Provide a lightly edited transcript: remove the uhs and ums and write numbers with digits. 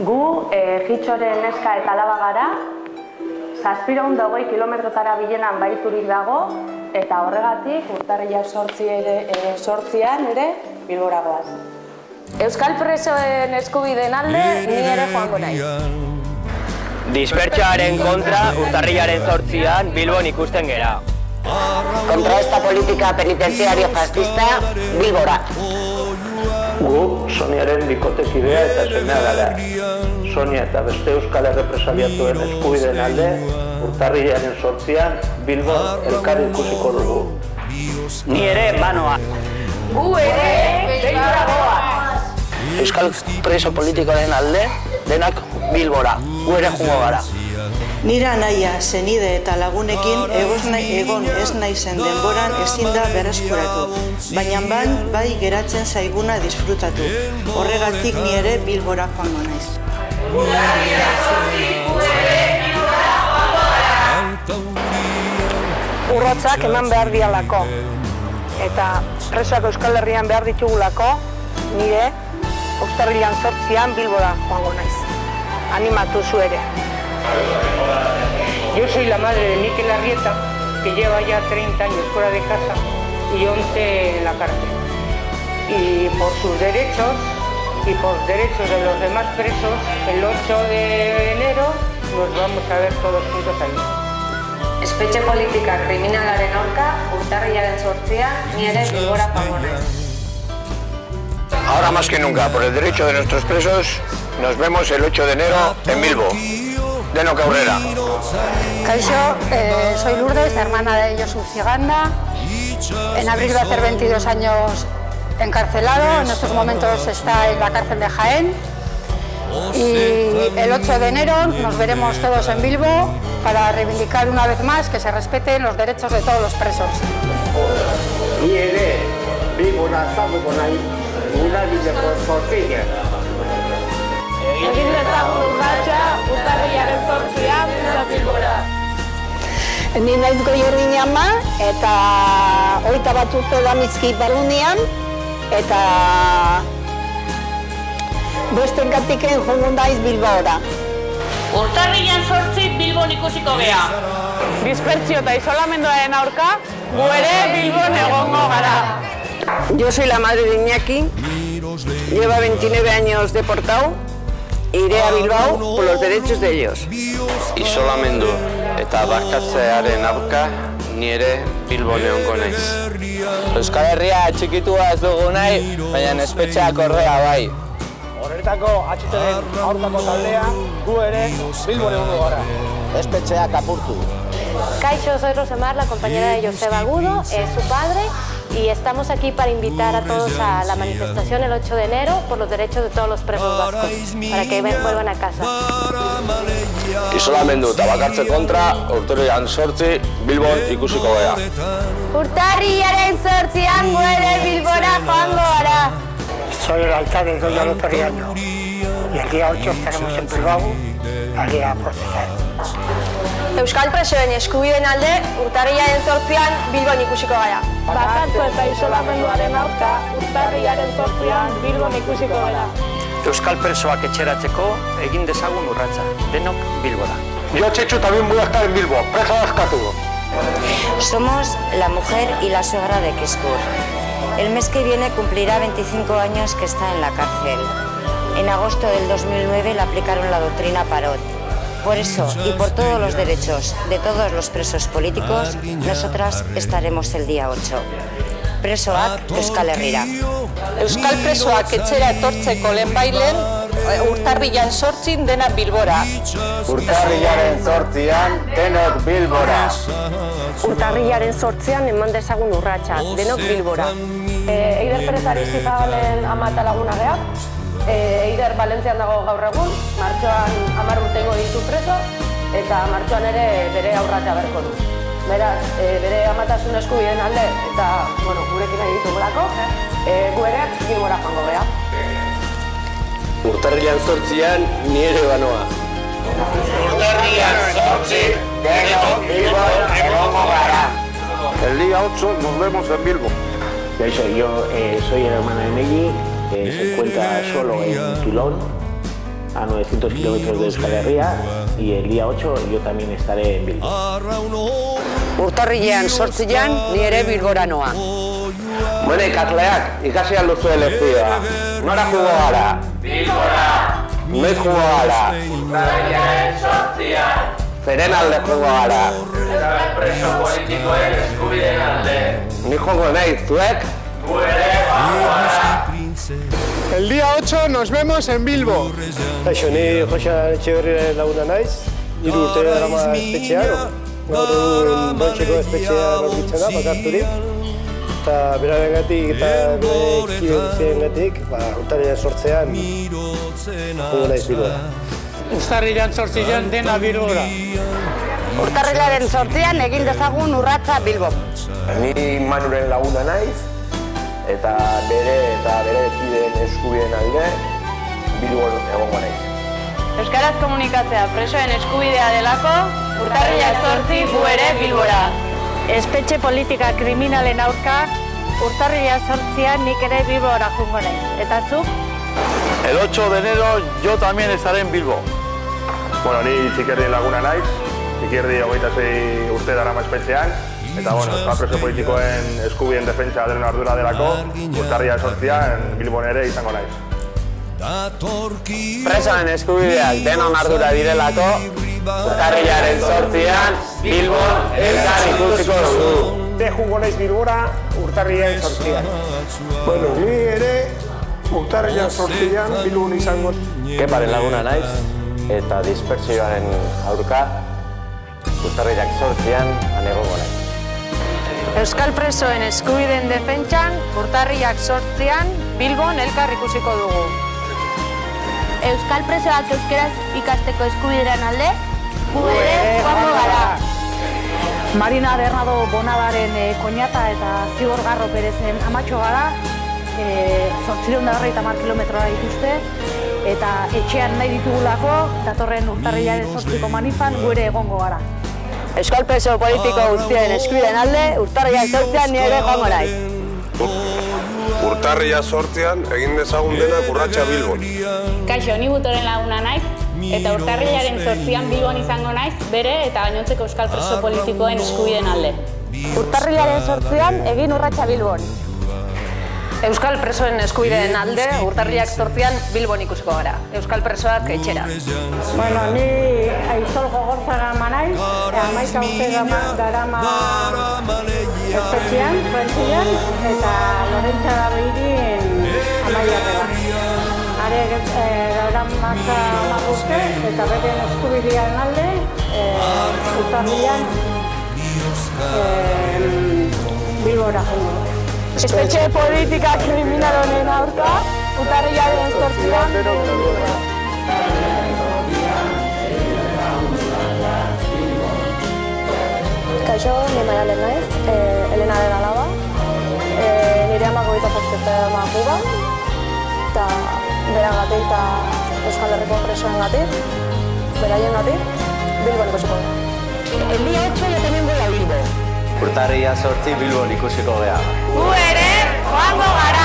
Gu, Jitxoren neska eta alaba gara, 720 kilometrotara bilenan bariturik dago, eta horregatik urtarrila 8an ere Bilbora goaz. Euskal presoen eskubideen alde ni ere joango naiz. Dispertsioaren kontra urtarrilaren 8an Bilbon ikusten gera. Contra esta política penitenciaria fascista, Bilbora. Gu, Soniaren bikotekidea eta semea gara. Sonia eta beste euskal errepresaliatuen eskubideen alde, urtarrilaren 8an Bilbon elkar ikusiko dugu. Ni ere banoa. Gu ere Bilbora goaz. Euskal preso politikoaren alde, denak Bilbora, gu ere jungo gara. Nira anaia, senide eta lagunekin egon ez naizen denboran ezin da berreskuratu, baina bai geratzen zaiguna disfrutatu. Horregatik ni ere Bilbora joango naiz. Urratsak eman behar dialako, eta presoak Euskal Herrian behar ditugulako, nire urtarrilan 8an Bilbora joango naiz. Animatu zu ere. Yo soy la madre de Mikel Arrieta, que lleva ya 30 años fuera de casa y 11 en la cárcel. Y por sus derechos y por derechos de los demás presos, el 8 de enero nos vamos a ver todos juntos allí. Espetxe politika kriminalaren aurka, urtarrilaren 8an ni ere Bilbora joango naiz. Ahora más que nunca, por el derecho de nuestros presos, nos vemos el 8 de enero en Bilbo. Denok aurrera. Kaixo, soy Lourdes, hermana de Josu Ziganda. En abril va a hacer 22 años encarcelado, en estos momentos está en la cárcel de Jaén. Y el 8 de enero nos veremos todos en Bilbo para reivindicar una vez más que se respeten los derechos de todos los presos. Ni ere, Bilbora zaguko nahi, urtarrileko 8an. Egin dezagun urratsa, urtarrilaren 8an Bilbora. Ni naiz Goierrin ama, eta 21 urte damizkit Balunian, eta bostengatik joango naiz Bilbora. Urtarrilan 8 Bilbon ikusiko gea. Dispertsio eta isolamenduaren aurka, gu ere Bilbon egongo gara. Yo soy la madre de Iñaki, lleva 29 años deportado. Iré a Bilbao por los derechos de ellos. Isolamendu eta bakatzearen aurka, ni ere Bilbon egongo naiz. Euskal Herria txikitua ez dugu nahi, baina espetxeak horrela bai. Horretako atxeteren aurkako taldea, gu ere Bilbon egongo gara. Espetxeak apurtu. Kaixo, soy Rosemar, la compañera de Joseba Agudo, su padre, y estamos aquí para invitar a todos a la manifestación el 8 de enero por los derechos de todos los presos vascos, para que vuelvan a casa. Isolamendu eta bakartze kontra, urtarrilaren 8 Bilbon ikusiko gea. Urtarrilaren 8an gu ere Bilbora joango gara. Soy el alcalde de Doña Lupe Riaño y el día 8 estaremos en Bilbao allí a procesar. Euskal presoen eskubideen alde, urtarrilaren 8an Bilbon ikusiko gara. Bakartze eta isolamenduaren aurka, urtarrilaren 8an Bilbon ikusiko gara. Euskal presoak etxeratzeko egin dezagun urratsa, denok Bilbora. Yo, Chechu, también voy a estar en Bilbo, preso askatu. Somos la mujer y la suegra de Kiskur. El mes que viene cumplirá 25 años que está en la cárcel. En agosto del 2009 le aplicaron la doctrina Parot. Por eso y por todos los derechos de todos los presos políticos, nosotras estaremos el día 8. Presoak Euskal Herrira. Euskal presoak etxera etortzeko lehenbailen, urtarrilan 8 dena Bilbora. Urtarrilaren 8an denok Bilbora. Urtarrilaren 8an eman dezagun urratsa, denok Bilbora. Eider Perez Aristizabalen ama eta laguna gea. Eider Valentzian dago gaur egun, martxoan 10 urtengo ditu preso, eta martxoan ere bere aurratea berko du. Beraz, bere amatasun eskubideen alde, eta gurekin nahi ditugulako, gu ere Bilbora joango gea. Urtarrilan 8an ni ere banoa. Urtarrilan 8 denok Bilbon egongo gara. El día 8 nos vemos en Bilbo. Yo soy el hermano de Megui, que se encuentra solo en Toulon a 900 kilómetros de Euskal Herria, y el día 8 yo también estaré en Bilbo. Urtarrilean 8an ni ere Bilbora noa. Bueno, ikasleak, ikasi alduzu elekzioa. Nora jugo gara? Bilbora! Noiz jugo gara? Urtarrilaren 8an. Zeren alde jugo gara? Euskal preso politikoen eskubideen alde. Ni jogo nahi, zuek? Gu ere joango gara. El día 8 nos vemos en Bilbo. Kaixo, ni Joxan Etxeberriaren laguna naiz. 3 urte darama espetxean. Gaur egun Dontxeko espetxean aurkitzen da, bakarturik. Eta berarengatik eta bere kideziengatik, urtarrilean 8an jugo naiz Bilbora. Urtarrilean 8an dena Bilbora. Urtarrilaren 8an egin dezagun urratsa Bilbo. Ni Manuren laguna naiz, eta bere kideen eskubideen alde Bilbon egongo naiz. Euskaraz komunikatzea presoen eskubidea delako, urtarrilak 8 gu ere Bilbora. Espetxe politika kriminalen aurka, urtarrilak 8an nik ere Bilbora jungo naiz. Eta zuk? El 8 de enero yo también estaré en Bilbo. Bueno, ni Txikerdi laguna naiz, Txikerdi 26 urte darama espetxean, eta euskal preso politikoen eskubideen defentsa denen ardura delako, urtarrilak 8an Bilbon ere izango naiz. Presoen eskubideak denon ardura direlako, urtarrilaren 8an Bilbon elkar ikusiko dugu. De jungo naiz Bilbora, urtarrilaren 8an. Bueno, ni ere urtarrilaren 8an Bilbon izango. Keparen laguna naiz, eta dispertsioaren aurka, urtarrilak 8an egongo naiz. Euskal presoen eskubideen defentsan, urtarrilak 8an Bilbon elkar ikusiko dugu. Euskal presoak euskeraz ikasteko eskubidean alde, gu ere joango gara. Marina Bernardo Bonadaren koñata eta Zigorgarro Perezen amatxo gara, 850 kilometrora dituzte, eta etxean nahi ditugulako, datorren urtarrilaren 8ko manifan gu ere egongo gara. Euskal preso politiko guztien eskubideen alde, urtarrilak 8an ni ere joango naiz. Urtarrilak 8an egin dezagun denak urratsa Bilbon. Kaixo, ni Butoren laguna naiz, eta urtarrilaren 8an Bilbon izango naiz, bere eta gainontzeko euskal preso politikoen eskubideen alde. Urtarrilaren 8an egin urratsa Bilbon. Euskal presoen eskubideen alde, urtarrilak 8an Bilbon ikusiko gara. Euskal presoak etxera. Bueno, ni Aizol Gogorzaga naiz, 11 urte darama espetxean, Frantzian, eta Lorentza Gabirin Amaiarrela. Are daramatza 10 urte, eta beren eskubidean alde, urtarrilan Bilbora joango. Espetxe politika kriminal honen aurka, urtarrilaren 8an Bilbora. Kaixo, ni Maialen naiz, Elenaren alaba. Nire amak 27 urte dama eta beragatik eta Euskal Herriko presoengatik, beraiengatik, Bilbon ikusiko gara. El día 8 yo también voy a Bilbo. Urtarrilak 8 Bilbon ikusiko gara. Gu ere joango gara!